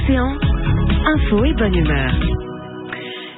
Océan, info et bonne humeur.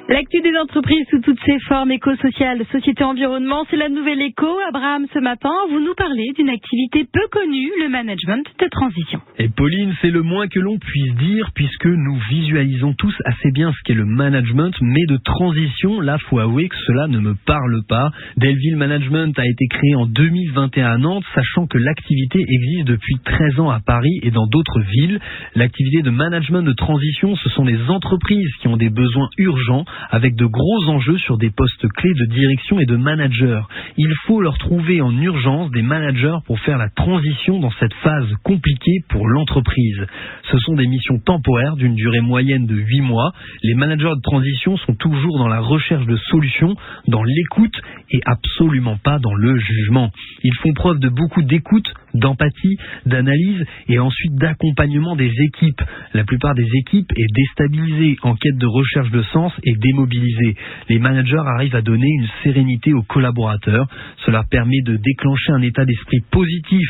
L'actu des entreprises sous toutes ses formes, éco-sociales, société, environnement, c'est la nouvelle éco. Abraham, ce matin, vous nous parlez d'une activité peu connue, le management de transition. Et Pauline, c'est le moins que l'on puisse dire puisque nous visualisons tous assez bien ce qu'est le management, mais de transition, là, faut avouer que cela ne me parle pas. Delville Management a été créé en 2021 à Nantes, sachant que l'activité existe depuis 13 ans à Paris et dans d'autres villes. L'activité de management de transition, ce sont les entreprises qui ont des besoins urgents, avec de gros enjeux sur des postes clés de direction et de manager. Il faut leur trouver en urgence des managers pour faire la transition dans cette phase compliquée pour l'entreprise. Ce sont des missions temporaires d'une durée moyenne de 8 mois. Les managers de transition sont toujours dans la recherche de solutions, dans l'écoute et absolument pas dans le jugement. Ils font preuve de beaucoup d'écoute, d'empathie, d'analyse et ensuite d'accompagnement des équipes. La plupart des équipes est déstabilisée, en quête de recherche de sens et démobilisée. Les managers arrivent à donner une sérénité aux collaborateurs. Cela permet de déclencher un état d'esprit positif.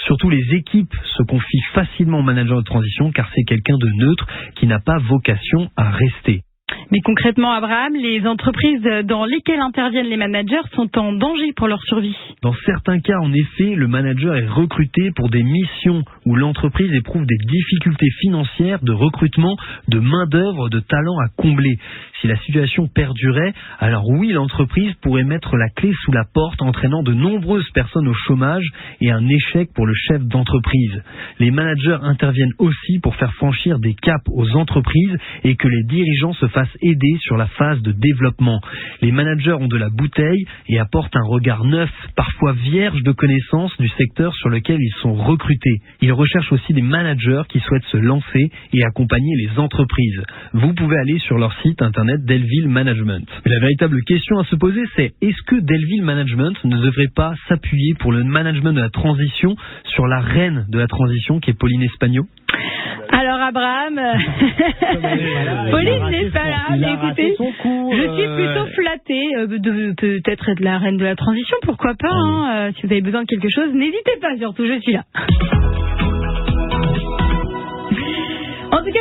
Surtout les équipes se confient facilement au manager de transition car c'est quelqu'un de neutre qui n'a pas vocation à rester. Mais concrètement, Abraham, les entreprises dans lesquelles interviennent les managers sont en danger pour leur survie. Dans certains cas, en effet, le manager est recruté pour des missions où l'entreprise éprouve des difficultés financières, de recrutement, de main-d'œuvre, de talent à combler. Si la situation perdurait, alors oui, l'entreprise pourrait mettre la clé sous la porte, entraînant de nombreuses personnes au chômage et un échec pour le chef d'entreprise. Les managers interviennent aussi pour faire franchir des caps aux entreprises et que les dirigeants se fassent aider sur la phase de développement. Les managers ont de la bouteille et apportent un regard neuf, parfois vierge de connaissances du secteur sur lequel ils sont recrutés. Ils recherchent aussi des managers qui souhaitent se lancer et accompagner les entreprises. Vous pouvez aller sur leur site internet Delville Management. Mais la véritable question à se poser, c'est est-ce que Delville Management ne devrait pas s'appuyer pour le management de la transition sur la reine de la transition qui est Pauline Espagno? Alors Abraham, Pauline n'est pas là, mais écoutez, je suis plutôt flattée de peut-être être la reine de la transition, pourquoi pas, hein, si vous avez besoin de quelque chose, n'hésitez pas surtout, je suis là. En tout cas,